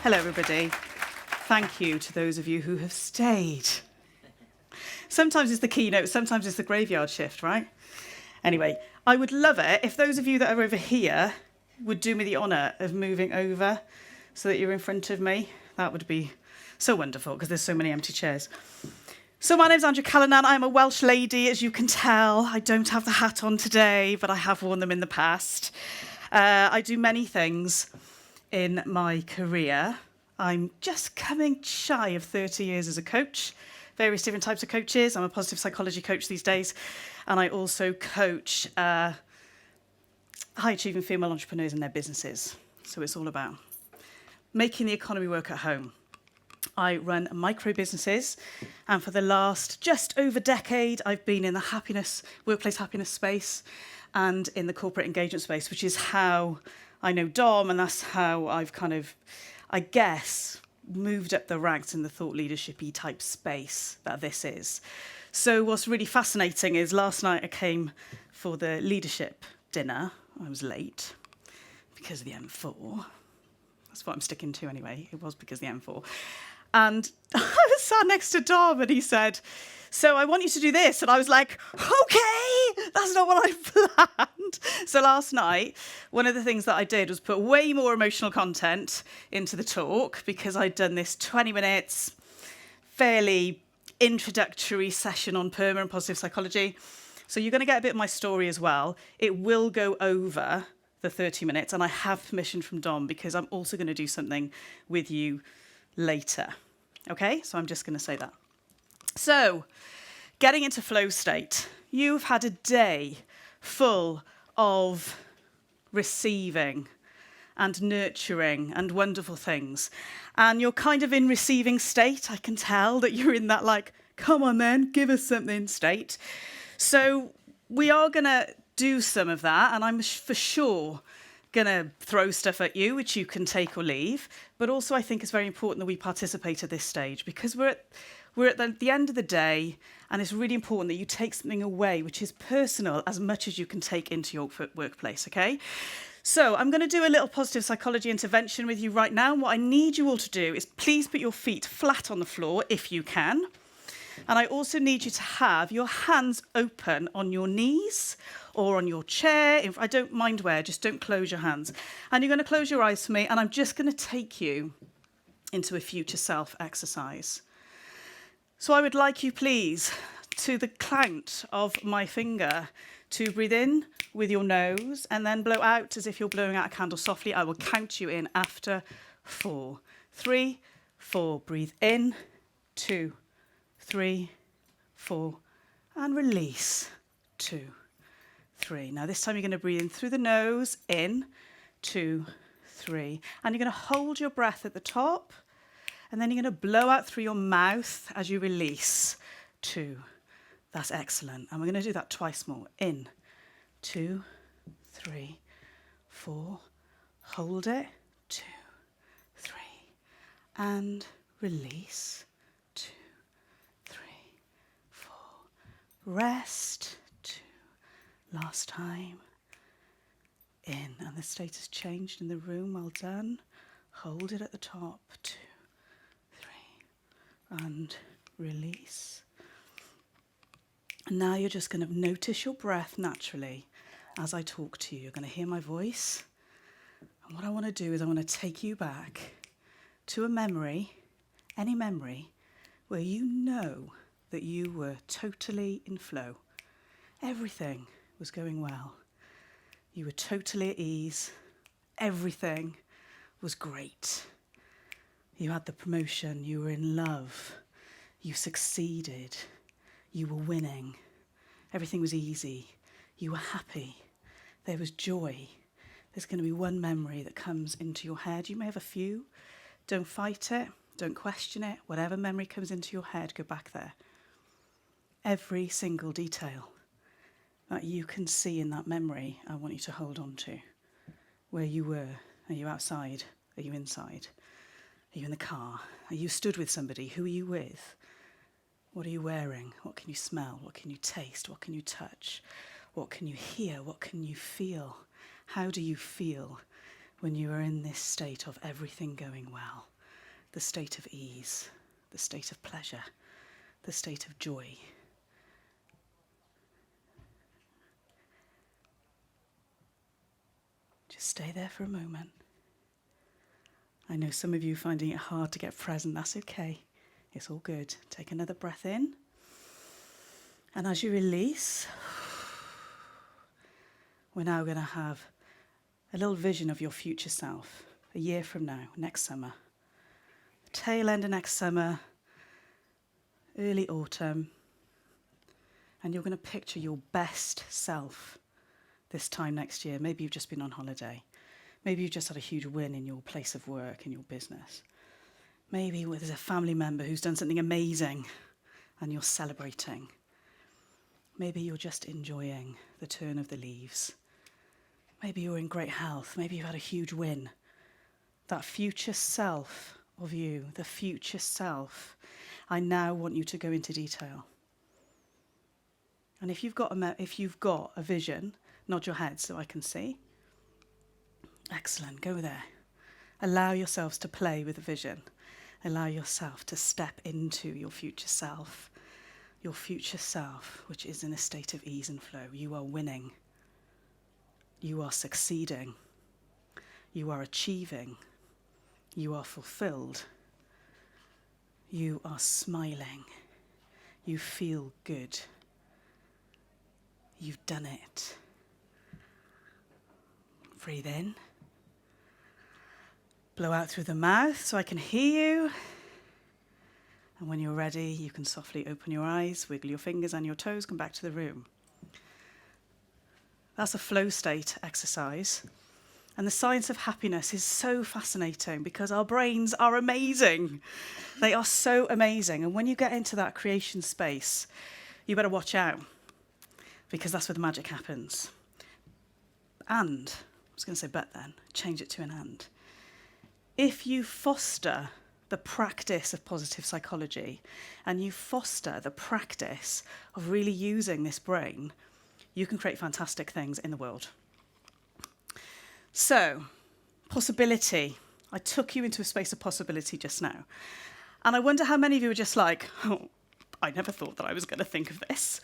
Hello, everybody. Thank you to those of you who have stayed. Sometimes it's the keynote, sometimes it's the graveyard shift, right? Anyway, I would love it if those of you that are over here would do me the honour of moving over so that you're in front of me. That would be so wonderful because there's so many empty chairs. So my name's Andrea Callanan. I'm a Welsh lady, as you can tell. I don't have the hat on today, but I have worn them in the past. I do many things in my career. I'm just coming shy of 30 years as a coach, various different types of coaches. I'm a positive psychology coach these days, and I also coach high-achieving female entrepreneurs in their businesses. So it's all about making the economy work at home. I run micro businesses, and for the last just over a decade, I've been in the workplace happiness space and in the corporate engagement space, which is how I know Dom, and that's how I've kind of, I guess, moved up the ranks in the thought leadership-y type space that this is. So what's really fascinating is last night I came for the leadership dinner. I was late because of the M4. That's what I'm sticking to anyway. It was because of the M4. And I was sat next to Dom and he said, so I want you to do this. And I was like, okay, that's not what I planned. So last night, one of the things that I did was put way more emotional content into the talk because I'd done this 20 minutes, fairly introductory session on PERMA and positive psychology. So you're going to get a bit of my story as well. It will go over the 30 minutes, and I have permission from Dom because I'm also going to do something with you later. Okay, so I'm just going to say that. So, getting into flow state. You've had a day full of receiving and nurturing and wonderful things. And you're kind of in receiving state. I can tell that you're in that like, come on then, give us something state. So we are going to do some of that, and I'm for sure going to throw stuff at you, which you can take or leave. But also I think it's very important that we participate at this stage because we're at the end of the day, and it's really important that you take something away which is personal as much as you can take into your workplace, okay? So I'm going to do a little positive psychology intervention with you right now. And what I need you all to do is please put your feet flat on the floor if you can. And I also need you to have your hands open on your knees or on your chair. I don't mind where, just don't close your hands. And you're going to close your eyes for me, and I'm just going to take you into a future self exercise. So I would like you, please, to the count of my finger, to breathe in with your nose and then blow out as if you're blowing out a candle softly. I will count you in after 4. 3, 4. Breathe in. 2, 3, 4. And release. 2, 3. Now this time you're going to breathe in through the nose. In. 2, 3. And you're going to hold your breath at the top. And then you're going to blow out through your mouth as you release. 2. That's excellent. And we're going to do that twice more. In. 2, 3, 4. Hold it. 2, 3. And release. 2, 3, 4. Rest. 2. Last time. In. And the state has changed in the room. Well done. Hold it at the top. 2, 3. And release. And now you're just going to notice your breath naturally as I talk to you. You're going to hear my voice. And what I want to do is I want to take you back to a memory, any memory, where you know that you were totally in flow. Everything was going well. You were totally at ease. Everything was great. You had the promotion. You were in love. You succeeded. You were winning. Everything was easy. You were happy. There was joy. There's going to be one memory that comes into your head. You may have a few. Don't fight it. Don't question it. Whatever memory comes into your head, go back there. Every single detail that you can see in that memory, I want you to hold on to. Where you were. Are you outside? Are you inside? Are you in the car? Are you stood with somebody? Who are you with? What are you wearing? What can you smell? What can you taste? What can you touch? What can you hear? What can you feel? How do you feel when you are in this state of everything going well? the state of ease, the state of pleasure, the state of joy. Just stay there for a moment. I know some of you finding it hard to get present. That's okay. It's all good. Take another breath in. And as you release, we're now going to have a little vision of your future self, a year from now, next summer. Tail end of next summer, early autumn. And you're going to picture your best self this time next year. Maybe you've just been on holiday. Maybe you've just had a huge win in your place of work, in your business. Maybe there's a family member who's done something amazing and you're celebrating. Maybe you're just enjoying the turn of the leaves. Maybe you're in great health. Maybe you've had a huge win. That future self of you, the future self, I now want you to go into detail. And if you've got a vision, nod your head so I can see. Excellent, go there. Allow yourselves to play with the vision. Allow yourself to step into your future self, which is in a state of ease and flow. You are winning. You are succeeding. You are achieving. You are fulfilled. You are smiling. You feel good. You've done it. Breathe in. Blow out through the mouth so I can hear you. And when you're ready, you can softly open your eyes, wiggle your fingers and your toes, come back to the room. That's a flow state exercise. And the science of happiness is so fascinating because our brains are amazing. They are so amazing. And when you get into that creation space, you better watch out because that's where the magic happens. And, I was going to say but then, change it to an and. If you foster the practice of positive psychology and you foster the practice of really using this brain, you can create fantastic things in the world. So, possibility. I took you into a space of possibility just now. And I wonder how many of you were just like, oh, I never thought that I was going to think of this.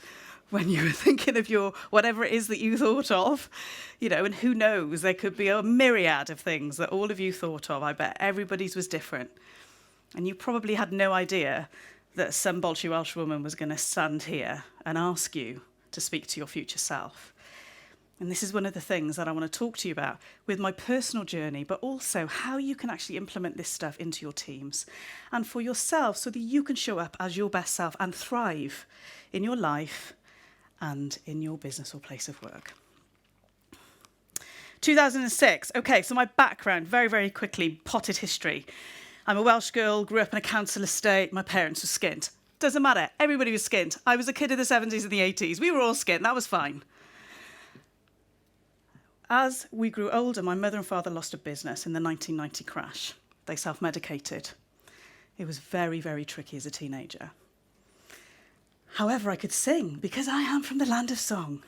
When you were thinking of your, whatever it is that you thought of, and who knows, there could be a myriad of things that all of you thought of. I bet everybody's was different. And you probably had no idea that some bolshy Welsh woman was going to stand here and ask you to speak to your future self. And this is one of the things that I want to talk to you about with my personal journey, but also how you can actually implement this stuff into your teams and for yourself so that you can show up as your best self and thrive in your life and in your business or place of work. 2006. Okay, so my background, very, very quickly, potted history. I'm a Welsh girl, grew up in a council estate. My parents were skint. Doesn't matter. Everybody was skint. I was a kid of the 70s and the 80s. We were all skint. That was fine. As we grew older, my mother and father lost a business in the 1990 crash. They self-medicated. It was very, very tricky as a teenager. However, I could sing because I am from the land of song.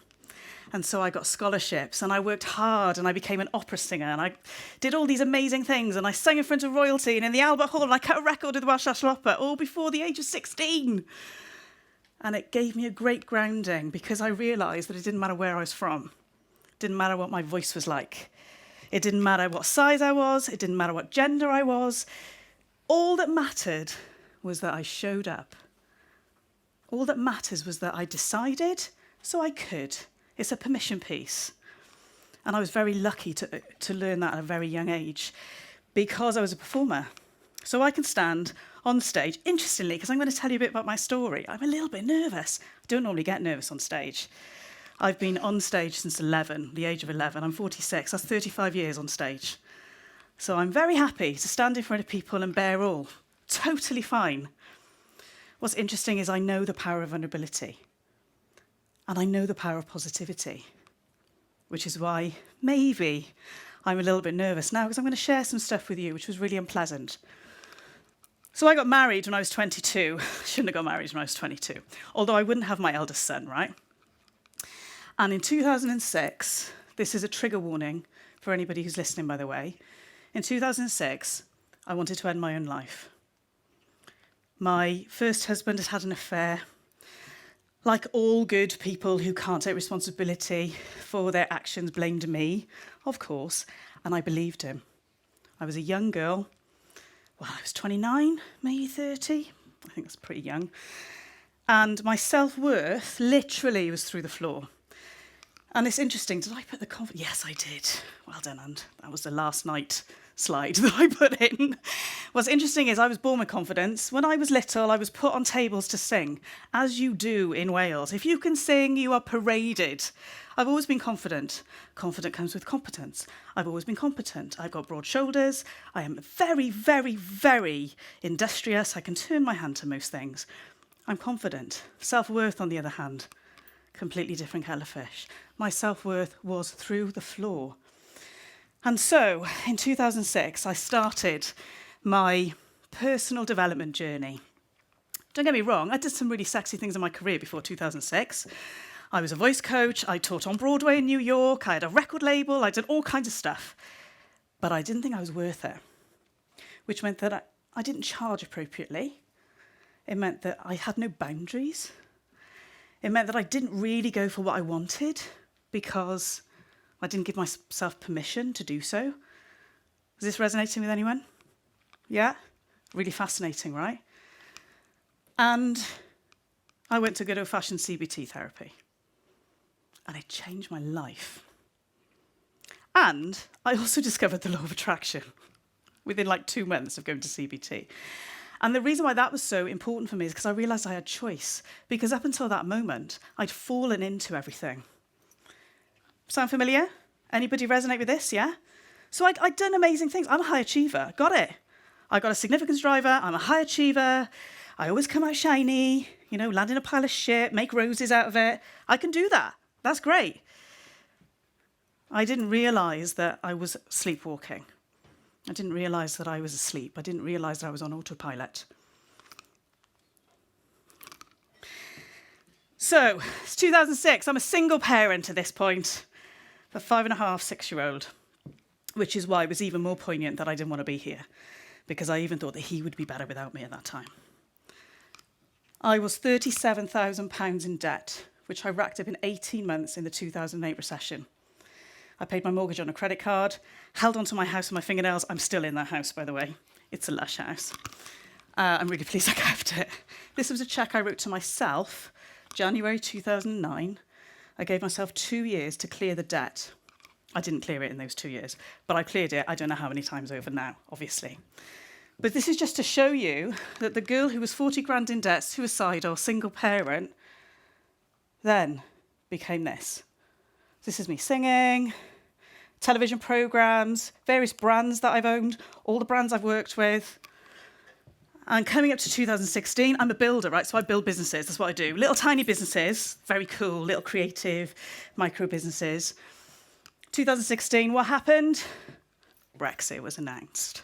And so I got scholarships and I worked hard and I became an opera singer and I did all these amazing things and I sang in front of royalty and in the Albert Hall and I cut a record with the Welsh National Opera all before the age of 16. And it gave me a great grounding because I realised that it didn't matter where I was from. It didn't matter what my voice was like. It didn't matter what size I was. It didn't matter what gender I was. All that mattered was that I showed up. All that matters was that I decided, so I could. It's a permission piece. And I was very lucky to learn that at a very young age because I was a performer. So I can stand on stage, interestingly, because I'm going to tell you a bit about my story. I'm a little bit nervous. I don't normally get nervous on stage. I've been on stage since the age of 11. I'm 46. That's 35 years on stage. So I'm very happy to stand in front of people and bear all. Totally fine. What's interesting is I know the power of vulnerability. And I know the power of positivity, which is why maybe I'm a little bit nervous now because I'm going to share some stuff with you, which was really unpleasant. So I got married when I was 22. Shouldn't have got married when I was 22, although I wouldn't have my eldest son, right? And in 2006, this is a trigger warning for anybody who's listening, by the way. In 2006, I wanted to end my own life. My first husband had had an affair. Like all good people who can't take responsibility for their actions, blamed me, of course, and I believed him. I was a young girl. Well, I was 29, maybe 30. I think that's pretty young. And my self-worth literally was through the floor. And it's interesting, did I put the confidence? Yes, I did. Well done, and that was the last night slide that I put in. What's interesting is I was born with confidence. When I was little, I was put on tables to sing, as you do in Wales. If you can sing, you are paraded. I've always been confident. Confident comes with competence. I've always been competent. I've got broad shoulders. I am very, very, very industrious. I can turn my hand to most things. I'm confident. Self-worth, on the other hand, completely different kettle of fish. My self-worth was through the floor. And so, in 2006, I started my personal development journey. Don't get me wrong, I did some really sexy things in my career before 2006. I was a voice coach, I taught on Broadway in New York, I had a record label, I did all kinds of stuff. But I didn't think I was worth it, which meant that I didn't charge appropriately. It meant that I had no boundaries. It meant that I didn't really go for what I wanted because I didn't give myself permission to do so. Is this resonating with anyone? Yeah? Really fascinating, right? And I went to good old-fashioned CBT therapy. And it changed my life. And I also discovered the law of attraction within like 2 months of going to CBT. And the reason why that was so important for me is because I realised I had choice. Because up until that moment, I'd fallen into everything. Sound familiar? Anybody resonate with this, yeah? So I'd done amazing things. I'm a high achiever, got it. I got a significance driver, I'm a high achiever. I always come out shiny, land in a pile of shit, make roses out of it. I can do that, that's great. I didn't realise that I was sleepwalking. I didn't realise that I was asleep. I didn't realise that I was on autopilot. So, it's 2006. I'm a single parent at this point, a 5.5, 6-year-old, which is why it was even more poignant that I didn't want to be here, because I even thought that he would be better without me at that time. I was £37,000 in debt, which I racked up in 18 months in the 2008 recession. I paid my mortgage on a credit card, held onto my house with my fingernails. I'm still in that house, by the way. It's a lush house. I'm really pleased I kept it. This was a cheque I wrote to myself, January 2009. I gave myself 2 years to clear the debt. I didn't clear it in those 2 years, but I cleared it I don't know how many times over now, obviously. But this is just to show you that the girl who was 40 grand in debt, suicidal, single parent, then became this. This is me singing, television programmes, various brands that I've owned, all the brands I've worked with. And coming up to 2016, I'm a builder, right? So I build businesses, that's what I do. Little tiny businesses, very cool, little creative micro businesses. 2016, what happened? Brexit was announced.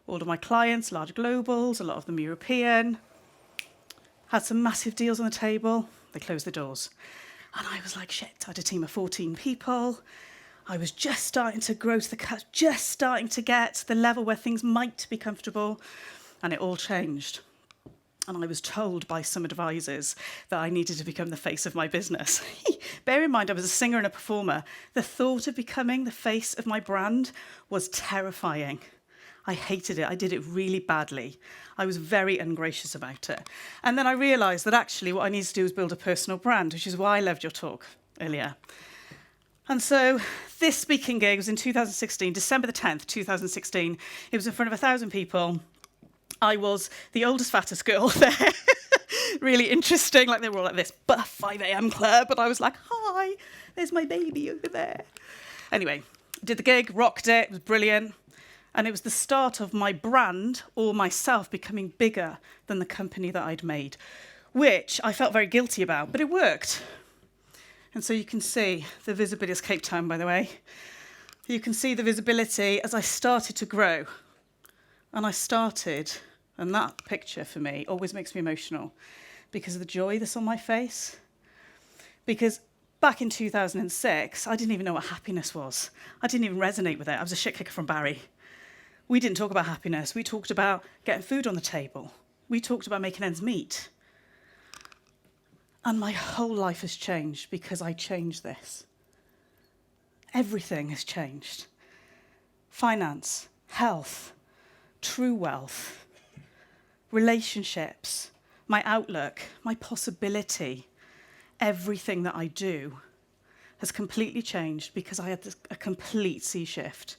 All of my clients, large globals, a lot of them European, had some massive deals on the table. They closed the doors. And I was like, shit, I had a team of 14 people. I was just starting to grow to the cut, just starting to get to the level where things might be comfortable. And it all changed. And I was told by some advisors that I needed to become the face of my business. Bear in mind, I was a singer and a performer. The thought of becoming the face of my brand was terrifying. I hated it. I did it really badly. I was very ungracious about it. And then I realised that actually what I needed to do was build a personal brand, which is why I loved your talk earlier. And so this speaking gig was in 2016, December the 10th, 2016. It was in front of 1,000 people. I was the oldest, fattest girl there. Really interesting, like they were all like this buff 5 a.m. club, and I was like, hi, there's my baby over there. Anyway, did the gig, rocked it, it was brilliant. And it was the start of my brand or myself becoming bigger than the company that I'd made, which I felt very guilty about, but it worked. And so you can see the visibility, it's Cape Town, by the way. You can see the visibility as I started to grow. And I started, and that picture for me always makes me emotional because of the joy that's on my face. Because back in 2006, I didn't even know what happiness was. I didn't even resonate with it. I was a shit kicker from Barry. We didn't talk about happiness. We talked about getting food on the table. We talked about making ends meet. And my whole life has changed because I changed this. Everything has changed. Finance, health, true wealth, relationships, my outlook, my possibility, everything that I do has completely changed because I had a complete sea shift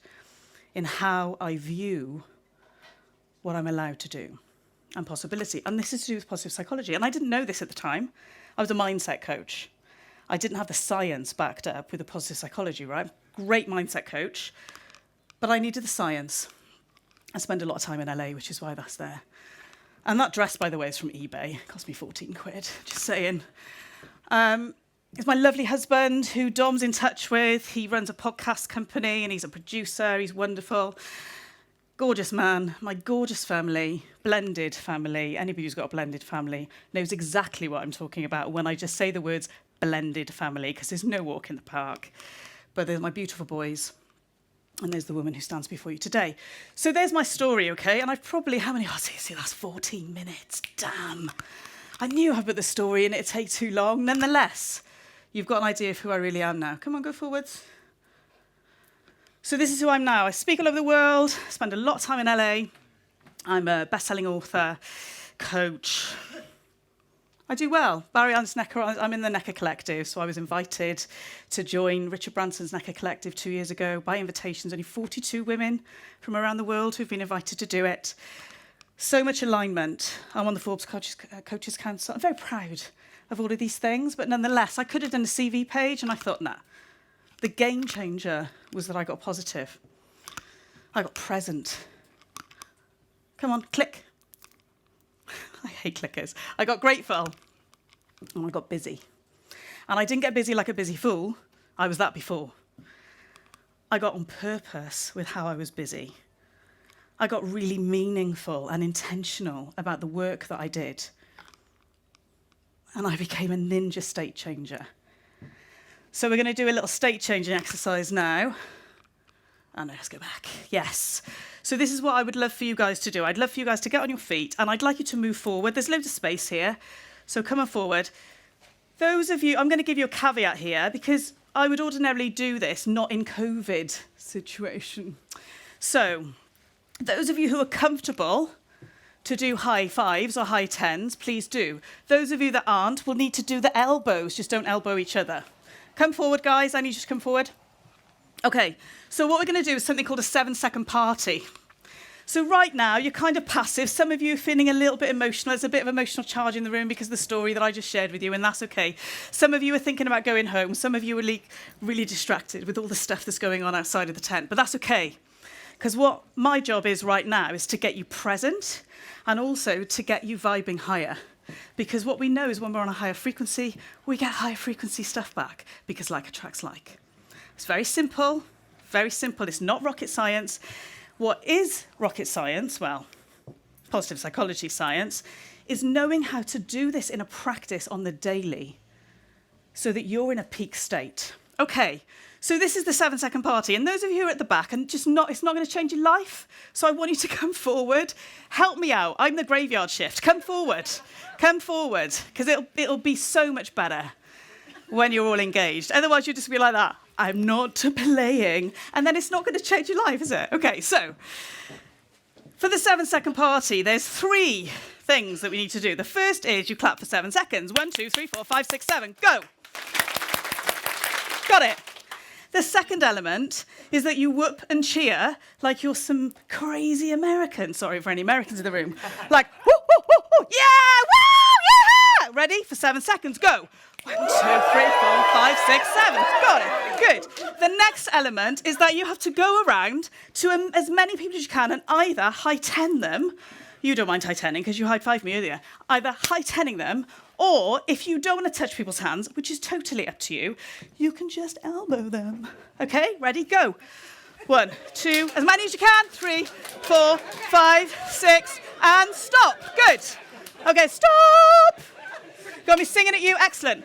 in how I view what I'm allowed to do and possibility. And this is to do with positive psychology. And I didn't know this at the time. I was a mindset coach. I didn't have the science backed up with the positive psychology, right? Great mindset coach, but I needed the science. I spend a lot of time in LA, which is why that's there. And that dress, by the way, is from eBay. It cost me 14 quid, just saying. It's my lovely husband who Dom's in touch with. He runs a podcast company and he's a producer. He's wonderful. Gorgeous man, my gorgeous family, blended family. Anybody who's got a blended family knows exactly what I'm talking about when I just say the words blended family, because there's no walk in the park. But there's my beautiful boys, and there's the woman who stands before you today. So there's my story, okay? And I've probably, see, that's 14 minutes. Damn. I knew I'd put the story in, it'd take too long. Nonetheless, you've got an idea of who I really am now. Come on, go forwards. So this is who I'm now. I speak all over the world, spend a lot of time in LA. I'm a best-selling author, coach. I do well. Barry Allen's NECA, I'm in the NECA Collective, so I was invited to join Richard Branson's NECA Collective 2 years ago by invitations. Only 42 women from around the world who've been invited to do it. So much alignment. I'm on the Forbes Coaches Council. I'm very proud of all of these things, but nonetheless, I could have done a CV page, and I thought, nah. The game changer was that I got positive. I got present. Come on, click. I hate clickers. I got grateful, and I got busy. And I didn't get busy like a busy fool. I was that before. I got on purpose with how I was busy. I got really meaningful and intentional about the work that I did. And I became a ninja state changer. So we're going to do a little state changing exercise now. Oh no, let's go back. Yes. So this is what I would love for you guys to do. I'd love for you guys to get on your feet, and I'd like you to move forward. There's loads of space here, so come on forward. Those of you, I'm going to give you a caveat here, because I would ordinarily do this, not in COVID situation. So those of you who are comfortable to do high fives or high tens, please do. Those of you that aren't will need to do the elbows, just don't elbow each other. Come forward, guys. I need you to come forward. Okay, so what we're going to do is something called a 7-second party. So right now, you're kind of passive. Some of you are feeling a little bit emotional. There's a bit of emotional charge in the room because of the story that I just shared with you, and that's okay. Some of you are thinking about going home. Some of you are really distracted with all the stuff that's going on outside of the tent, but that's okay. Because what my job is right now is to get you present and also to get you vibing higher. Because what we know is when we're on a higher frequency, we get higher frequency stuff back, because like attracts like. It's very simple, very simple. It's not rocket science. What is rocket science, well, positive psychology science, is knowing how to do this in a practice on the daily so that you're in a peak state. Okay, so this is the 7-second party, and those of you who are at the back, and it's not going to change your life, so I want you to come forward. Help me out. I'm the graveyard shift. Come forward, because it'll be so much better when you're all engaged. Otherwise, you'll just be like that. I'm not playing, and then it's not going to change your life, is it? Okay, so for the 7-second party, there's 3 things that we need to do. The first is you clap for 7 seconds. 1, 2, 3, 4, 5, 6, 7. Go. Got it. The second element is that you whoop and cheer like you're some crazy American. Sorry for any Americans in the room. Like, whoo, whoo, whoo, whoo, yeah, woo, yeah. Ready? For 7 seconds, go. 1, 2, 3, 4, 5, 6, 7. Got it. Good. The next element is that you have to go around to as many people as you can and either high ten them. You don't mind high tenning because you high fived me earlier. Either high tenning them, or if you don't want to touch people's hands, which is totally up to you, you can just elbow them. Okay, ready, go. 1, 2, as many as you can. 3, 4, 5, 6, and stop. Good. Okay, stop. Got me singing at you. Excellent.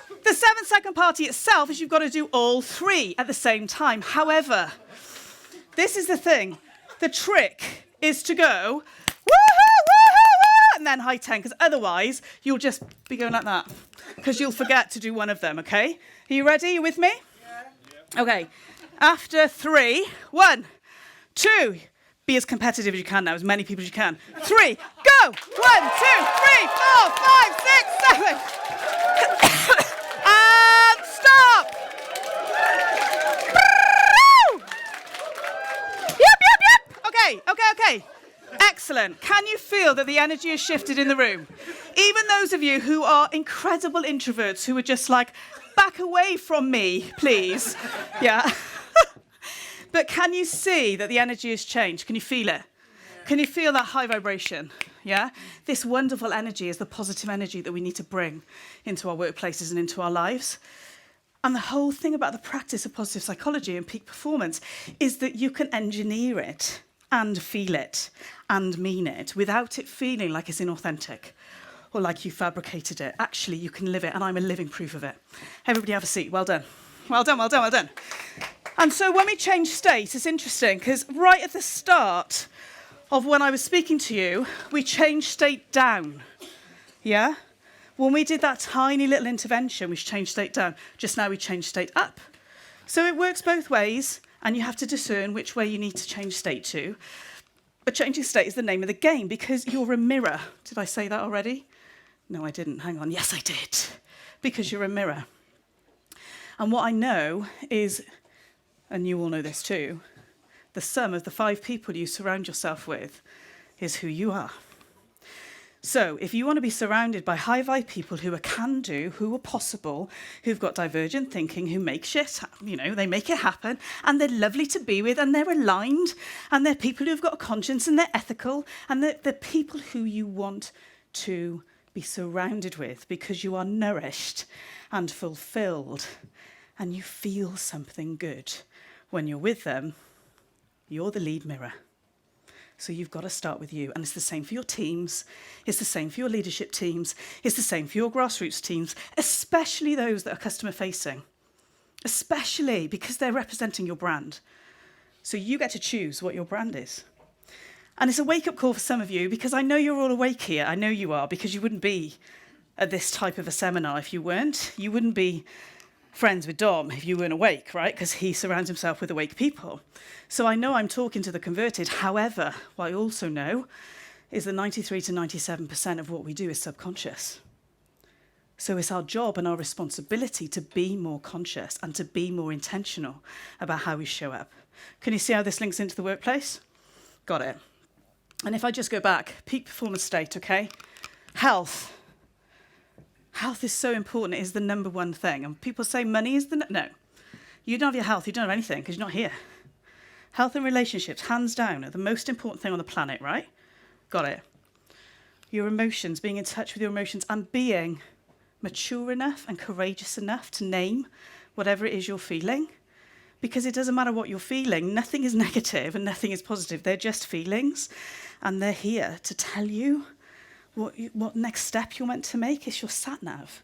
The 7-second party itself is you've got to do all 3 at the same time. However, this is the thing. The trick is to go, woohoo, woohoo, woohoo, and then high 10, because otherwise you'll just be going like that, because you'll forget to do one of them, okay? Are you ready? You with me? Yeah. Okay. After 3, 1, 2, be as competitive as you can now, as many people as you can. 3, go! 1, 2, 3, 4, 5, 6, 7. And stop! Okay. Excellent. Can you feel that the energy has shifted in the room? Even those of you who are incredible introverts who are just like, back away from me, please. Yeah. But can you see that the energy has changed? Can you feel it? Can you feel that high vibration? Yeah? This wonderful energy is the positive energy that we need to bring into our workplaces and into our lives. And the whole thing about the practice of positive psychology and peak performance is that you can engineer it and feel it and mean it without it feeling like it's inauthentic or like you fabricated it. Actually, you can live it, and I'm a living proof of it. Everybody have a seat. Well done. Well done, well done, well done. And so when we change state, it's interesting because right at the start of when I was speaking to you, we changed state down. Yeah? When we did that tiny little intervention, we changed state down. Just now we changed state up. So it works both ways, and you have to discern which way you need to change state to. But changing state is the name of the game because you're a mirror. Did I say that already? No, I didn't. Hang on. Yes, I did. Because you're a mirror. And what I know is, and you all know this too, the sum of the 5 people you surround yourself with is who you are. So if you want to be surrounded by high vibe people who are can-do, who are possible, who've got divergent thinking, who make shit, they make it happen, and they're lovely to be with, and they're aligned, and they're people who've got a conscience, and they're ethical, and they're people who you want to be surrounded with because you are nourished and fulfilled, and you feel something good when you're with them, you're the lead mirror. So you've got to start with you. And it's the same for your teams. It's the same for your leadership teams. It's the same for your grassroots teams, especially those that are customer facing, especially because they're representing your brand. So you get to choose what your brand is. And it's a wake-up call for some of you because I know you're all awake here. I know you are, because you wouldn't be at this type of a seminar if you weren't. You wouldn't be friends with Dom if you weren't awake, right? Because he surrounds himself with awake people. So I know I'm talking to the converted. However, what I also know is that 93 to 97% of what we do is subconscious. So it's our job and our responsibility to be more conscious and to be more intentional about how we show up. Can you see how this links into the workplace? Got it. And if I just go back, peak performance state, okay? Health. Health is so important. It is the number one thing. And people say money is no. You don't have your health, you don't have anything because you're not here. Health and relationships, hands down, are the most important thing on the planet, right? Got it. Your emotions, being in touch with your emotions and being mature enough and courageous enough to name whatever it is you're feeling. Because it doesn't matter what you're feeling. Nothing is negative and nothing is positive. They're just feelings. And they're here to tell you what next step you're meant to make. Is your sat-nav.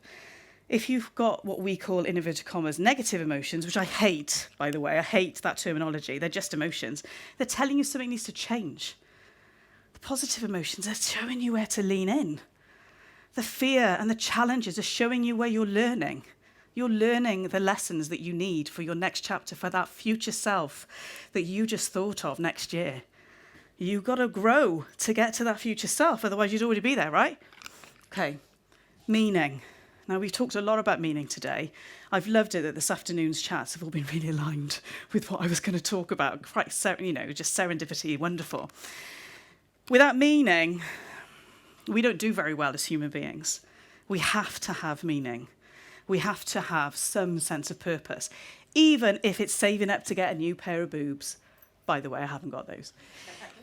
If you've got what we call, in inverted commas, negative emotions, which I hate, by the way, I hate that terminology. They're just emotions. They're telling you something needs to change. The positive emotions are showing you where to lean in. The fear and the challenges are showing you where you're learning. You're learning the lessons that you need for your next chapter, for that future self that you just thought of next year. You've got to grow to get to that future self, otherwise you'd already be there, right? Okay, meaning. Now, we've talked a lot about meaning today. I've loved it that this afternoon's chats have all been really aligned with what I was going to talk about. Quite, just serendipity, wonderful. Without meaning, we don't do very well as human beings. We have to have meaning. We have to have some sense of purpose, even if it's saving up to get a new pair of boobs. By the way, I haven't got those.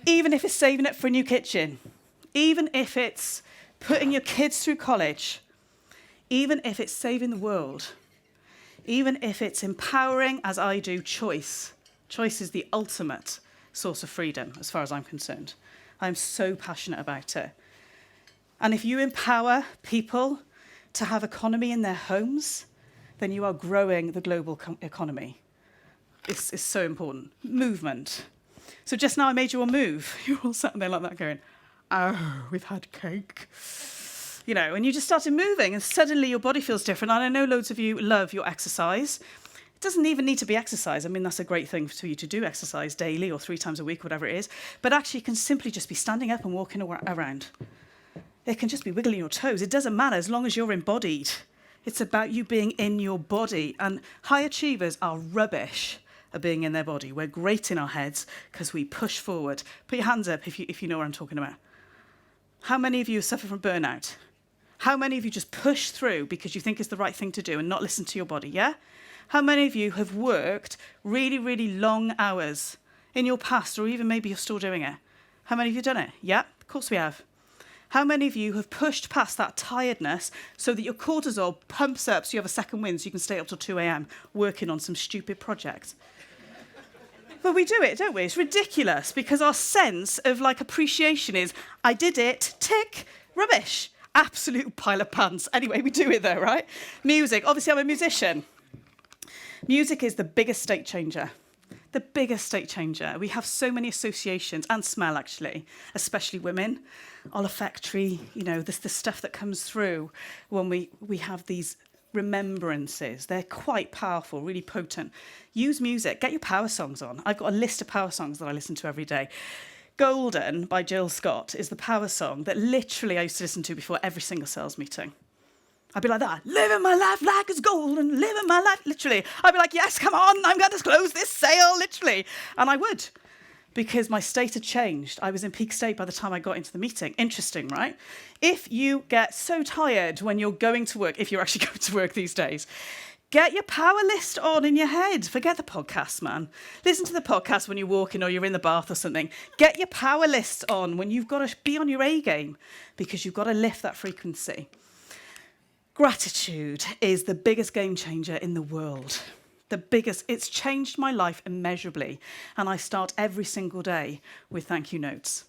Even if it's saving up for a new kitchen. Even if it's putting your kids through college. Even if it's saving the world. Even if it's empowering, as I do, choice. Choice is the ultimate source of freedom, as far as I'm concerned. I'm so passionate about it. And if you empower people to have economy in their homes, then you are growing the global economy. It's so important. Movement. So just now I made you all move. You're all sat there like that going, oh, we've had cake. You know, and you just started moving and suddenly your body feels different. And I know loads of you love your exercise. It doesn't even need to be exercise. I mean, that's a great thing for you to do, exercise daily or 3 times a week, whatever it is. But actually, you can simply just be standing up and walking around. It can just be wiggling your toes. It doesn't matter as long as you're embodied. It's about you being in your body. And high achievers are rubbish at being in their body. We're great in our heads because we push forward. Put your hands up if you know what I'm talking about. How many of you suffer from burnout? How many of you just push through because you think it's the right thing to do and not listen to your body, yeah? How many of you have worked really, really long hours in your past, or even maybe you're still doing it? How many of you done it? Yeah, of course we have. How many of you have pushed past that tiredness so that your cortisol pumps up so you have a second wind so you can stay up till 2 a.m. working on some stupid project? But we do it, don't we? It's ridiculous because our sense of like appreciation is, I did it, tick, rubbish. Absolute pile of pants. Anyway, we do it though, right? Music. Obviously, I'm a musician. Music is the biggest state changer. The biggest state changer. We have so many associations, and smell actually, especially women. Olfactory, you know, the stuff that comes through when we have these remembrances. They're quite powerful, really potent. Use music. Get your power songs on. I've got a list of power songs that I listen to every day. Golden by Jill Scott is the power song that literally I used to listen to before every single sales meeting. I'd be like that, living my life like it's golden, living my life, literally. I'd be like, yes, come on, I'm going to close this sale, literally. And I would, because my state had changed. I was in peak state by the time I got into the meeting. Interesting, right? If you get so tired when you're going to work, if you're actually going to work these days, get your power list on in your head. Forget the podcast, man. Listen to the podcast when you're walking or you're in the bath or something. Get your power list on when you've got to be on your A game because you've got to lift that frequency. Gratitude is the biggest game changer in the world. The biggest. It's changed my life immeasurably. And I start every single day with thank you notes.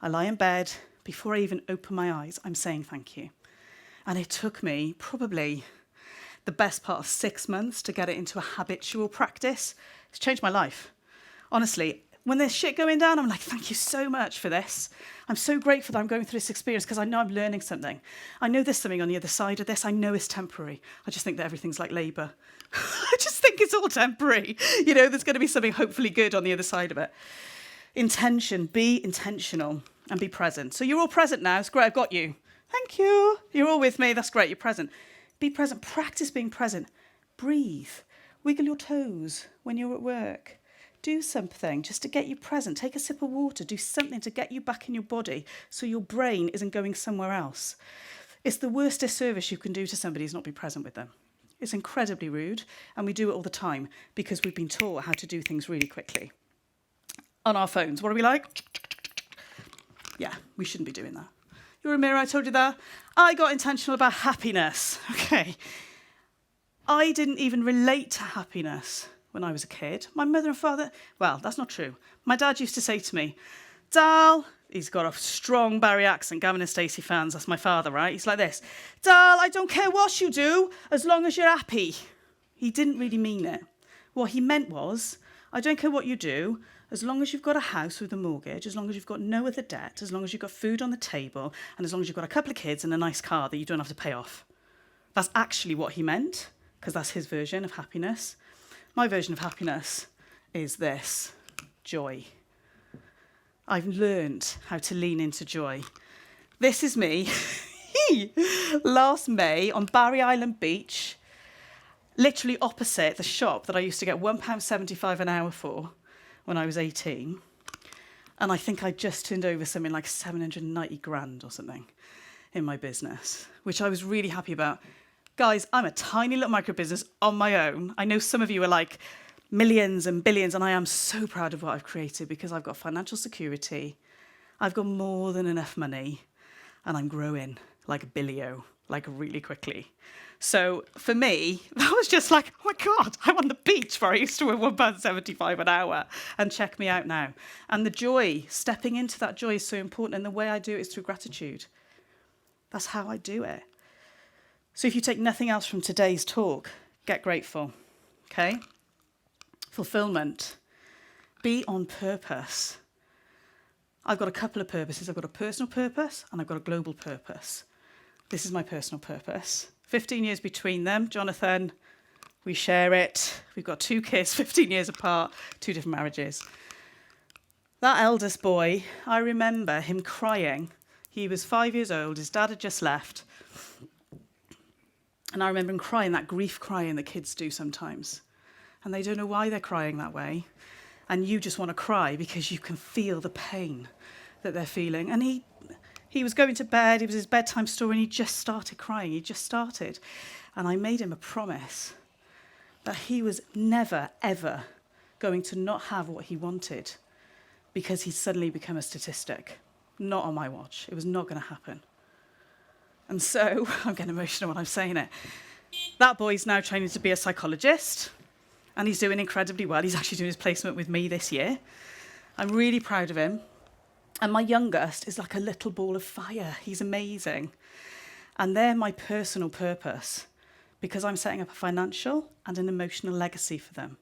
I lie in bed. Before I even open my eyes, I'm saying thank you. And it took me probably the best part of 6 months to get it into a habitual practice. It's changed my life. Honestly, when there's shit going down, I'm like, thank you so much for this. I'm so grateful that I'm going through this experience because I know I'm learning something. I know there's something on the other side of this. I know it's temporary. I just think that everything's like labour. I just think it's all temporary. You know, there's going to be something hopefully good on the other side of it. Intention, be intentional and be present. So you're all present now. It's great. I've got you. Thank you. You're all with me. That's great. You're present. Be present. Practice being present. Breathe. Wiggle your toes when you're at work. Do something just to get you present. Take a sip of water. Do something to get you back in your body so your brain isn't going somewhere else. It's the worst disservice you can do to somebody is not be present with them. It's incredibly rude, and we do it all the time because we've been taught how to do things really quickly. On our phones, what are we like? Yeah, we shouldn't be doing that. You're a mirror, I told you that. I got intentional about happiness. Okay. I didn't even relate to happiness when I was a kid. My mother and father, well, that's not true. My dad used to say to me, Dal, he's got a strong Barry accent, Gavin and Stacey fans, that's my father, right? He's like this, Dal, I don't care what you do, as long as you're happy. He didn't really mean it. What he meant was, I don't care what you do, as long as you've got a house with a mortgage, as long as you've got no other debt, as long as you've got food on the table, and as long as you've got a couple of kids and a nice car that you don't have to pay off. That's actually what he meant, because that's his version of happiness. My version of happiness is this, joy. I've learned how to lean into joy. This is me last May on Barry Island Beach, literally opposite the shop that I used to get £1.75 an hour for when I was 18. And I think I just turned over something like 790 grand or something in my business, which I was really happy about. Guys, I'm a tiny little micro business on my own. I know some of you are like millions and billions, and I am so proud of what I've created because I've got financial security. I've got more than enough money, and I'm growing like a billio, like really quickly. So for me, that was just like, oh my God, I'm on the beach where I used to earn £1.75 an hour, and check me out now. And the joy, stepping into that joy is so important, and the way I do it is through gratitude. That's how I do it. So if you take nothing else from today's talk, get grateful, okay? Fulfilment. Be on purpose. I've got a couple of purposes. I've got a personal purpose and I've got a global purpose. This is my personal purpose. 15 years between them. Jonathan, we share it. We've got 2 kids, 15 years apart, 2 different marriages. That eldest boy, I remember him crying. He was 5 years old. His dad had just left. And I remember him crying, that grief crying that kids do sometimes. And they don't know why they're crying that way. And you just want to cry because you can feel the pain that they're feeling. And he was going to bed. It was his bedtime story, and he just started crying. He just started. And I made him a promise that he was never, ever going to not have what he wanted because he'd suddenly become a statistic. Not on my watch. It was not going to happen. And so, I'm getting emotional when I'm saying it. That boy's now training to be a psychologist, and he's doing incredibly well. He's actually doing his placement with me this year. I'm really proud of him. And my youngest is like a little ball of fire. He's amazing. And they're my personal purpose because I'm setting up a financial and an emotional legacy for them.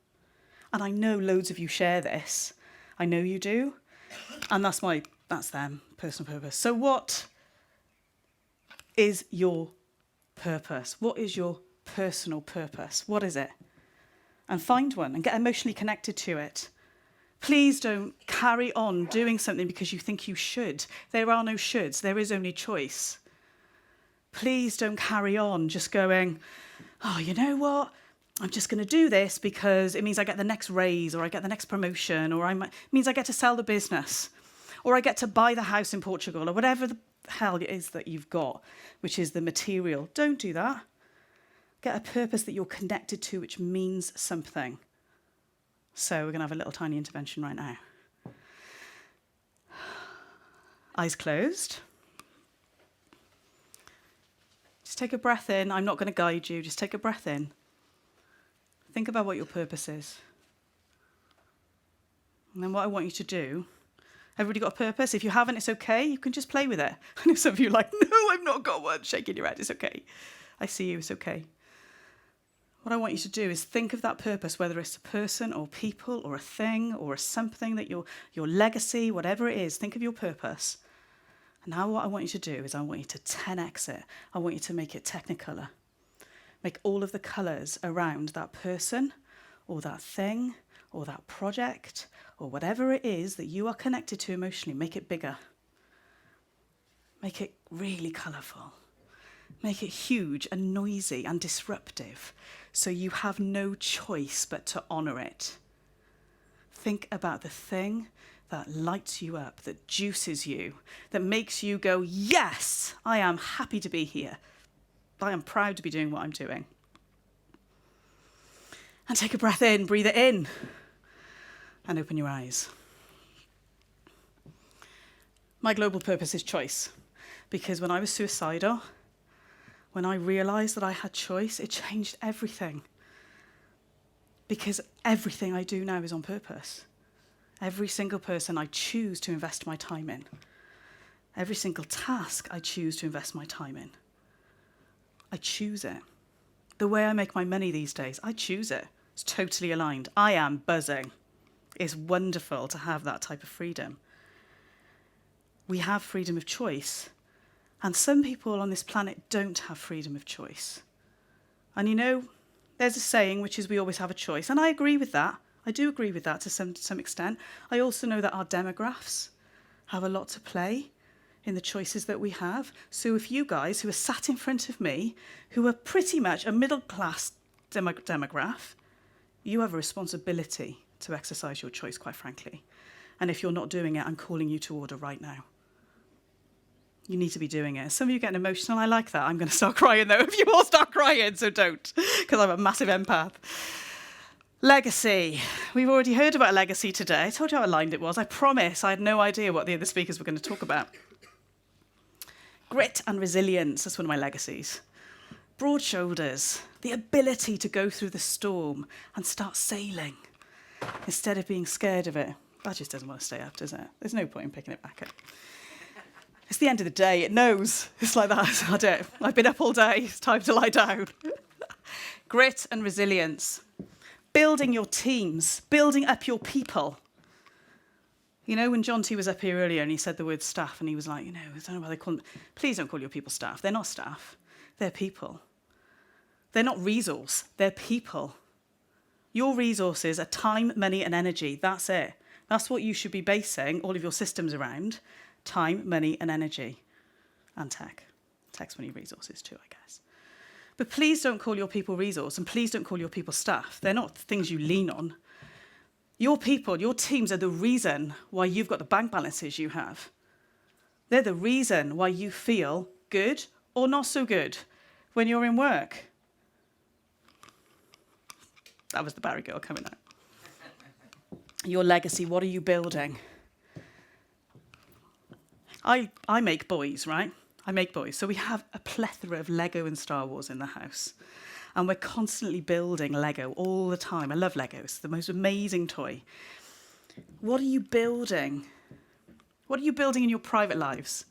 And I know loads of you share this. I know you do. And that's them, personal purpose. So what is your purpose? What is your personal purpose? What is it? And find one and get emotionally connected to it. Please don't carry on doing something because you think you should. There are no shoulds. There is only choice. Please don't carry on just going, oh, you know what? I'm just going to do this because it means I get the next raise or I get the next promotion or it means I get to sell the business or I get to buy the house in Portugal or whatever the hell it is that you've got, which is the material. Don't do that. Get a purpose that you're connected to, which means something. So we're going to have a little tiny intervention right now. Eyes closed. Just take a breath in. I'm not going to guide you. Just take a breath in. Think about what your purpose is. And then what I want you to do, everybody got a purpose? If you haven't, it's okay. You can just play with it. I know some of you are like, no, I've not got one. Shaking your head. It's okay. I see you. It's okay. What I want you to do is think of that purpose, whether it's a person or people or a thing or something that your legacy, whatever it is, think of your purpose. And now what I want you to do is I want you to 10x it. I want you to make it Technicolor. Make all of the colours around that person or that thing or that project or whatever it is that you are connected to emotionally, make it bigger. Make it really colourful. Make it huge and noisy and disruptive so you have no choice but to honour it. Think about the thing that lights you up, that juices you, that makes you go, yes, I am happy to be here. I am proud to be doing what I'm doing. And take a breath in, breathe it in, and open your eyes. My global purpose is choice, because when I was suicidal, when I realised that I had choice, it changed everything. Because everything I do now is on purpose. Every single person I choose to invest my time in. Every single task I choose to invest my time in. I choose it. The way I make my money these days, I choose it. It's totally aligned. I am buzzing. It's wonderful to have that type of freedom. We have freedom of choice. And some people on this planet don't have freedom of choice. And you know, there's a saying which is we always have a choice. And I agree with that. I do agree with that to some extent. I also know that our demographics have a lot to play in the choices that we have. So if you guys who are sat in front of me, who are pretty much a middle-class demographic, you have a responsibility to exercise your choice, quite frankly. And if you're not doing it, I'm calling you to order right now. You need to be doing it. Some of you getting emotional. I like that. I'm going to start crying, though, if you all start crying, so don't, because I'm a massive empath. Legacy. We've already heard about legacy today. I told you how aligned it was. I promise I had no idea what the other speakers were going to talk about. Grit and resilience. That's one of my legacies. Broad shoulders. The ability to go through the storm and start sailing instead of being scared of it. That just doesn't want to stay up, does it? There's no point in picking it back up. It's the end of the day. It knows. It's like that. I do. I've been up all day. It's time to lie down. Grit and resilience. Building your teams. Building up your people. You know, when John T was up here earlier and he said the word staff and he was like, I don't know why they call them. Please don't call your people staff. They're not staff. They're people. They're not resource. They're people. Your resources are time, money, and energy. That's it. That's what you should be basing all of your systems around. Time, money, and energy. And tech. Tech's money, resources too, I guess. But please don't call your people resource, and please don't call your people staff. They're not things you lean on. Your people, your teams are the reason why you've got the bank balances you have. They're the reason why you feel good or not so good when you're in work. That was the Barry girl coming out. Your legacy, what are you building? I make boys, right? I make boys. So we have a plethora of Lego and Star Wars in the house. And we're constantly building Lego all the time. I love Legos. It's the most amazing toy. What are you building? What are you building in your private lives?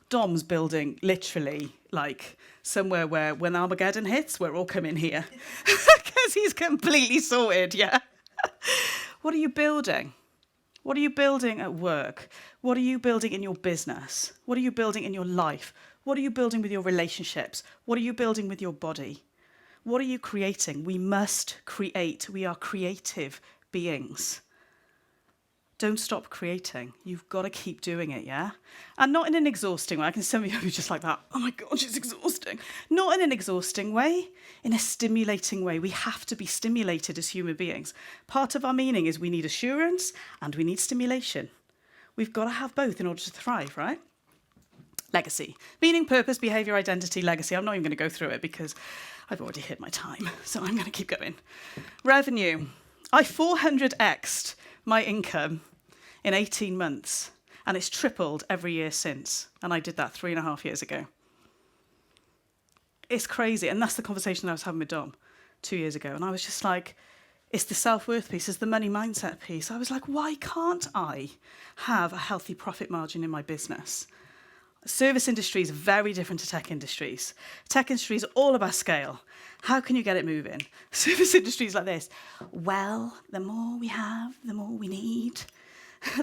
Dom's building literally like somewhere where when Armageddon hits, we're all coming here. Because he's completely sorted, yeah? What are you building? What are you building at work? What are you building in your business? What are you building in your life? What are you building with your relationships? What are you building with your body? What are you creating? We must create. We are creative beings. Don't stop creating. You've got to keep doing it, yeah? And not in an exhausting way. I can see some of you who are just like that. Oh my gosh, it's exhausting. Not in an exhausting way, in a stimulating way. We have to be stimulated as human beings. Part of our meaning is we need assurance and we need stimulation. We've got to have both in order to thrive, right? Legacy. Meaning, purpose, behaviour, identity, legacy. I'm not even going to go through it because I've already hit my time, so I'm going to keep going. Revenue. I 400x'd my income in 18 months, and it's tripled every year since. And I did that 3.5 years ago. It's crazy, and that's the conversation I was having with Dom 2 years ago. And I was just like, it's the self-worth piece, it's the money mindset piece. I was like, why can't I have a healthy profit margin in my business? Service industries are very different to tech industries. Tech industries are all about scale. How can you get it moving? Service industries like this. Well, the more we have, the more we need.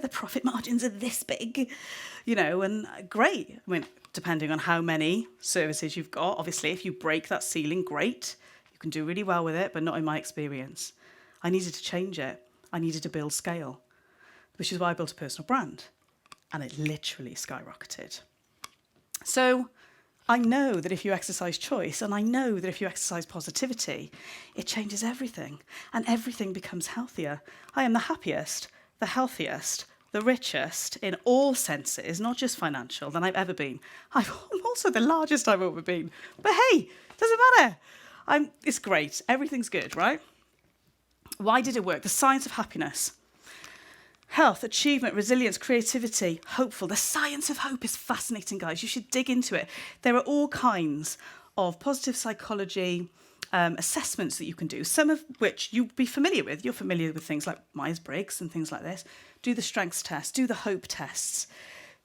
The profit margins are this big, and great. I mean, depending on how many services you've got. Obviously, if you break that ceiling, great. You can do really well with it, but not in my experience. I needed to change it. I needed to build scale, which is why I built a personal brand. And it literally skyrocketed. So I know that if you exercise choice, and I know that if you exercise positivity, it changes everything, and everything becomes healthier. I am the happiest, the healthiest, the richest in all senses, not just financial, than I've ever been. I'm also the largest I've ever been. But hey, doesn't matter. It's great. Everything's good, right? Why did it work? The science of happiness. Health, achievement, resilience, creativity, hopeful. The science of hope is fascinating, guys. You should dig into it. There are all kinds of positive psychology assessments that you can do, some of which you'll be familiar with. You're familiar with things like Myers-Briggs and things like this. Do the strengths test, do the hope tests,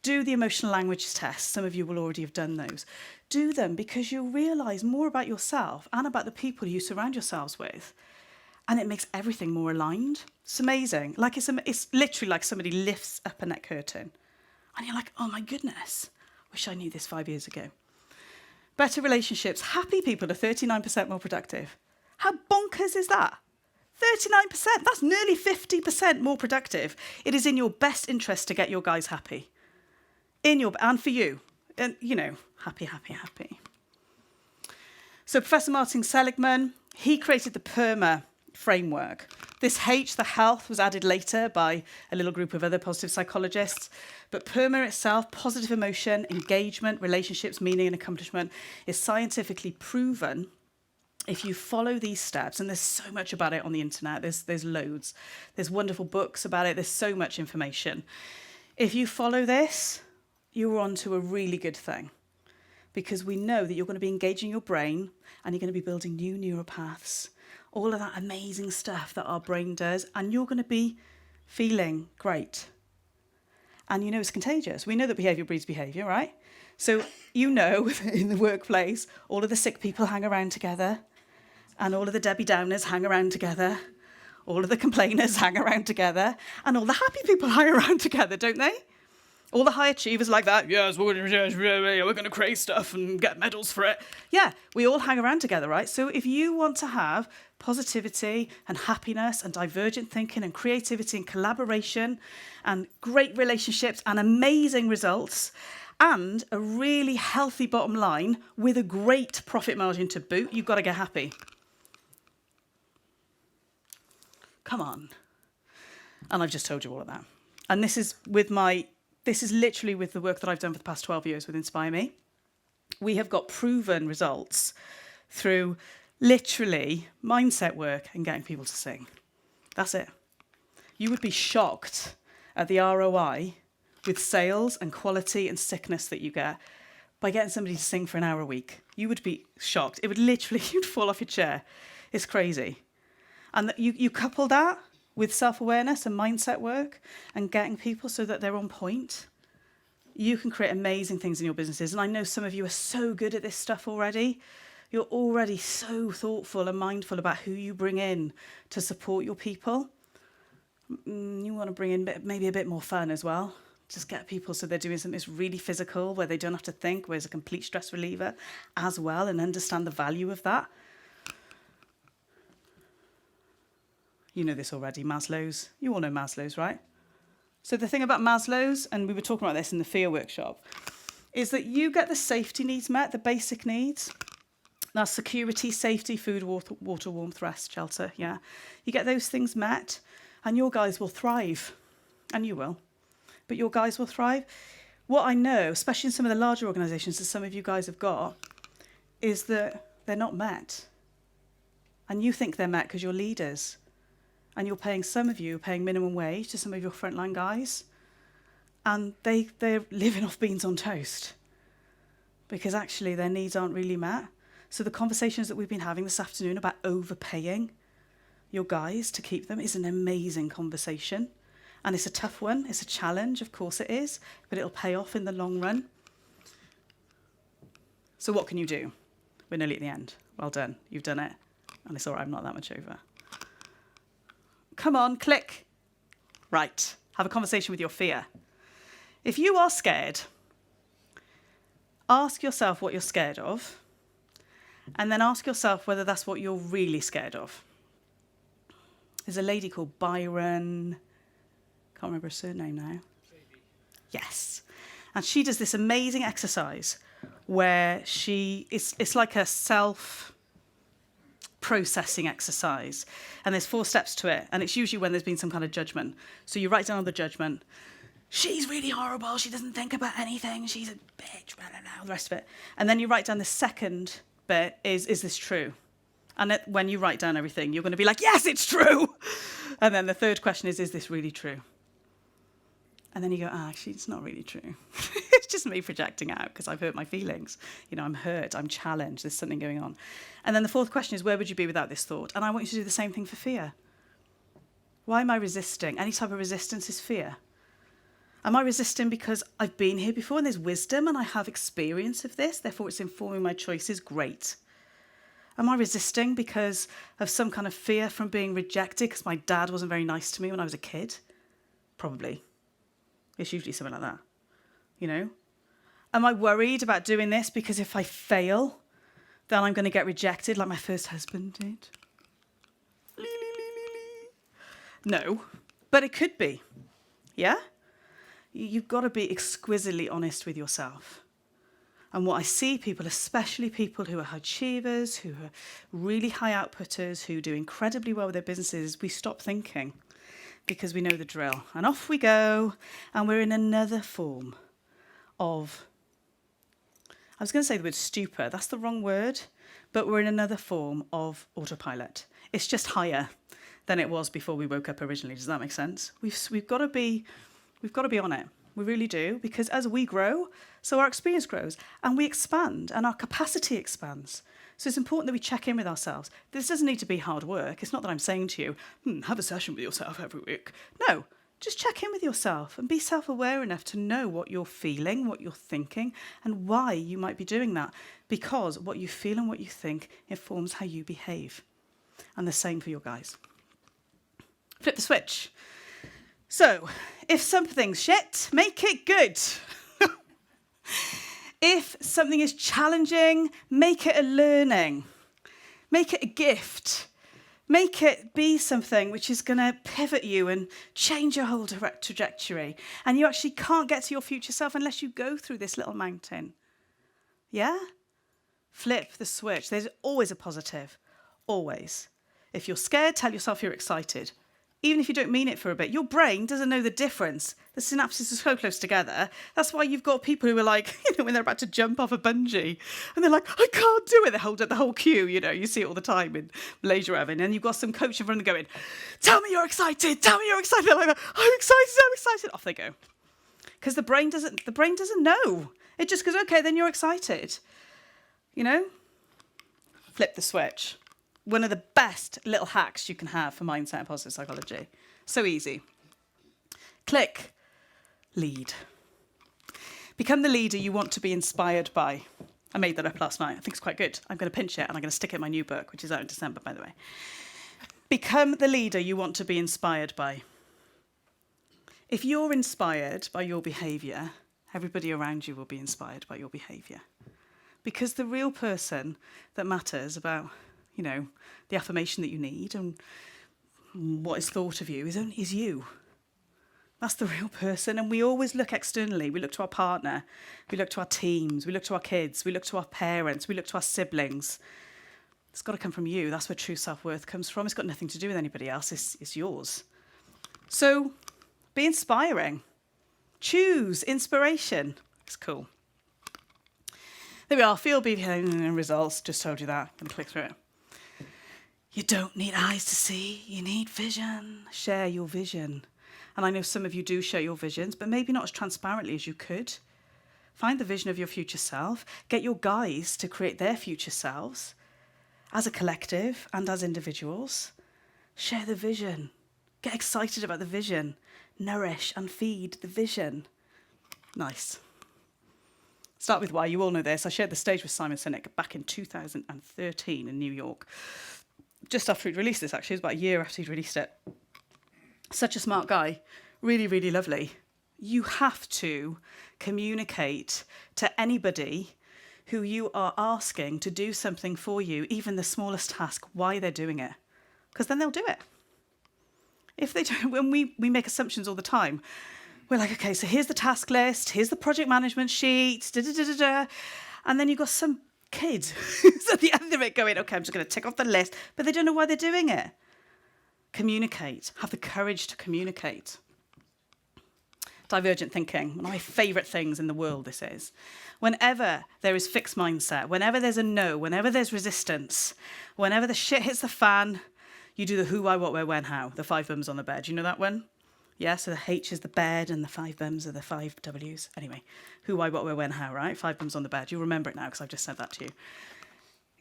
do the emotional language tests. Some of you will already have done those. Do them because you'll realise more about yourself and about the people you surround yourselves with. And it makes everything more aligned. It's amazing. Like it's literally like somebody lifts up a net curtain. And you're like, oh my goodness, wish I knew this 5 years ago. Better relationships. Happy people are 39% more productive. How bonkers is that? 39%. That's nearly 50% more productive. It is in your best interest to get your guys happy. And for you. And, happy, happy, happy. So Professor Martin Seligman, he created the PERMA framework. This H, the health, was added later by a little group of other positive psychologists. But PERMA itself, positive emotion, engagement, relationships, meaning and accomplishment, is scientifically proven. If you follow these steps, and there's so much about it on the internet, there's loads. There's wonderful books about it. There's so much information. If you follow this, you're on to a really good thing. Because we know that you're going to be engaging your brain and you're going to be building new neural paths. All of that amazing stuff that our brain does, and you're going to be feeling great. And it's contagious. We know that behaviour breeds behaviour, right? So in the workplace, all of the sick people hang around together, and all of the Debbie Downers hang around together. all of the complainers hang around together, and all the happy people hang around together, don't they? All the high achievers like that, yes, we're going to create stuff and get medals for it. Yeah, we all hang around together, right? So if you want to have positivity and happiness and divergent thinking and creativity and collaboration and great relationships and amazing results and a really healthy bottom line with a great profit margin to boot, you've got to get happy. Come on. And I've just told you all of that. And this is literally with the work that I've done for the past 12 years with Inspire Me. We have got proven results through literally mindset work and getting people to sing. That's it. You would be shocked at the ROI with sales and quality and sickness that you get by getting somebody to sing for an hour a week. You would be shocked. It would literally, you'd fall off your chair. It's crazy. And you couple that with self-awareness and mindset work and getting people so that they're on point, you can create amazing things in your businesses. And I know some of you are so good at this stuff already. You're already so thoughtful and mindful about who you bring in to support your people. You want to bring in maybe a bit more fun as well. Just get people so they're doing something that's really physical, where they don't have to think, where it's a complete stress reliever as well, and understand the value of that. You know this already, Maslow's. You all know Maslow's, right? So the thing about Maslow's, and we were talking about this in the fear workshop, is that you get the safety needs met, the basic needs. That's security, safety, food, water, warmth, rest, shelter, yeah. You get those things met, and your guys will thrive. And you will. But your guys will thrive. What I know, especially in some of the larger organisations that some of you guys have got, is that they're not met. And you think they're met because you're leaders. And you're paying, some of you are paying minimum wage to some of your frontline guys. And they're living off beans on toast. Because actually their needs aren't really met. So the conversations that we've been having this afternoon about overpaying your guys to keep them is an amazing conversation. And it's a tough one. It's a challenge, of course it is. But it'll pay off in the long run. So what can you do? We're nearly at the end. Well done. You've done it. And it's all right, I'm not that much over. Come on, click. Right. Have a conversation with your fear. If you are scared, ask yourself what you're scared of, and then ask yourself whether that's what you're really scared of. There's a lady called Byron, can't remember her surname now. Yes. And she does this amazing exercise where it's like a self-processing exercise. And there's 4 steps to it. And it's usually when there's been some kind of judgment. So you write down the judgment. She's really horrible. She doesn't think about anything. She's a bitch. Blah, blah, blah, all the rest of it. And then you write down the second bit is this true? And when you write down everything, you're going to be like, yes, it's true. And then the third question is this really true? And then you go, actually, it's not really true. It's just me projecting out because I've hurt my feelings. You know, I'm hurt, I'm challenged, there's something going on. And then the fourth question is, where would you be without this thought? And I want you to do the same thing for fear. Why am I resisting? Any type of resistance is fear. Am I resisting because I've been here before and there's wisdom and I have experience of this, therefore it's informing my choices? Great. Am I resisting because of some kind of fear from being rejected because my dad wasn't very nice to me when I was a kid? Probably. It's usually something like that, you know? Am I worried about doing this because if I fail, then I'm going to get rejected like my first husband did? No, but it could be, yeah? You've got to be exquisitely honest with yourself. And what I see people, especially people who are high achievers, who are really high outputters, who do incredibly well with their businesses, we stop thinking. Because we know the drill. And off we go. And we're in another form of, I was going to say the word stupor. That's the wrong word. But we're in another form of autopilot. It's just higher than it was before we woke up originally. Does that make sense? We've got to be on it. We really do. Because as we grow, so our experience grows. And we expand. And our capacity expands. So it's important that we check in with ourselves. This doesn't need to be hard work. It's not that I'm saying to you, have a session with yourself every week. No, just check in with yourself and be self-aware enough to know what you're feeling, what you're thinking, and why you might be doing that. Because what you feel and what you think informs how you behave. And the same for your guys. Flip the switch. So, if something's shit, make it good. If something is challenging, make it a learning. Make it a gift. Make it be something which is going to pivot you and change your whole trajectory. And you actually can't get to your future self unless you go through this little mountain. Yeah? Flip the switch. There's always a positive. Always. If you're scared, tell yourself you're excited. Even if you don't mean it for a bit, your brain doesn't know the difference. The synapses are so close together. That's why you've got people who are like, when they're about to jump off a bungee, and they're like, I can't do it. They hold up the whole queue, you see it all the time in Malaysia, and then you've got some coach in front of them going, tell me you're excited, tell me you're excited. They're like, I'm excited. Off they go. Because the brain doesn't know. It just goes, okay, then you're excited. Flip the switch. One of the best little hacks you can have for mindset and positive psychology. So easy. Click. Lead. Become the leader you want to be inspired by. I made that up last night. I think it's quite good. I'm going to pinch it and I'm going to stick it in my new book, which is out in December, by the way. Become the leader you want to be inspired by. If you're inspired by your behaviour, everybody around you will be inspired by your behaviour. Because the real person that matters about the affirmation that you need and what is thought of you is you. That's the real person. And we always look externally. We look to our partner. We look to our teams. We look to our kids. We look to our parents. We look to our siblings. It's got to come from you. That's where true self-worth comes from. It's got nothing to do with anybody else. It's yours. So be inspiring. Choose inspiration. It's cool. There we are. Field behaviour results. Just told you that. I'm going to click through it. You don't need eyes to see, you need vision. Share your vision. And I know some of you do share your visions, but maybe not as transparently as you could. Find the vision of your future self. Get your guys to create their future selves as a collective and as individuals. Share the vision. Get excited about the vision. Nourish and feed the vision. Nice. Start with why. You all know this. I shared the stage with Simon Sinek back in 2013 in New York. Just after he'd released this, actually. It was about a year after he'd released it. Such a smart guy. Really, really lovely. You have to communicate to anybody who you are asking to do something for you, even the smallest task, why they're doing it. Because then they'll do it. If they don't, when we make assumptions all the time, we're like, okay, so here's the task list, here's the project management sheet, and then you've got some kid who's at the end of it going, okay, I'm just going to tick off the list, but they don't know why they're doing it. Communicate. Have the courage to communicate. Divergent thinking. One of my favourite things in the world, this is. Whenever there is fixed mindset, whenever there's a no, whenever there's resistance, whenever the shit hits the fan, you do the who, why, what, where, when, how. The 5 bums on the bed. You know that one? Yeah, so the H is the bed and the 5 bums are the 5 W's. Anyway, who, why, what, where, when, how, right? 5 bums on the bed. You'll remember it now because I've just said that to you.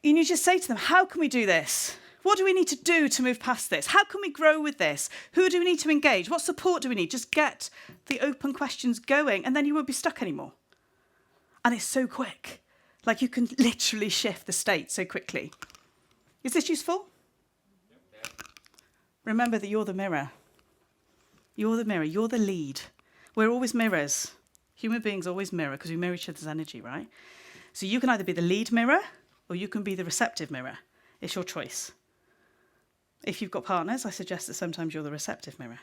And you just say to them, how can we do this? What do we need to do to move past this? How can we grow with this? Who do we need to engage? What support do we need? Just get the open questions going and then you won't be stuck anymore. And it's so quick. Like you can literally shift the state so quickly. Is this useful? Yep. Remember that you're the mirror. You're the mirror. You're the lead. We're always mirrors. Human beings always mirror because we mirror each other's energy, right? So you can either be the lead mirror or you can be the receptive mirror. It's your choice. If you've got partners, I suggest that sometimes you're the receptive mirror.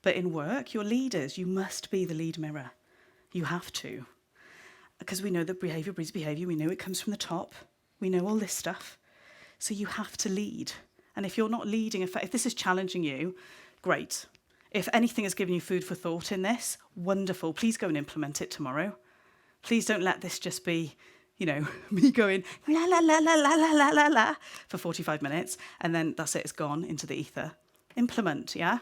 But in work, you're leaders. You must be the lead mirror. You have to. Because we know that behaviour breeds behaviour. We know it comes from the top. We know all this stuff. So you have to lead. And if you're not leading, if this is challenging you, great. If anything has given you food for thought in this, wonderful. Please go and implement it tomorrow. Please don't let this just be, me going la, la, la, la, la, la, la, la, la for 45 minutes. And then that's it, it's gone into the ether. Implement, yeah?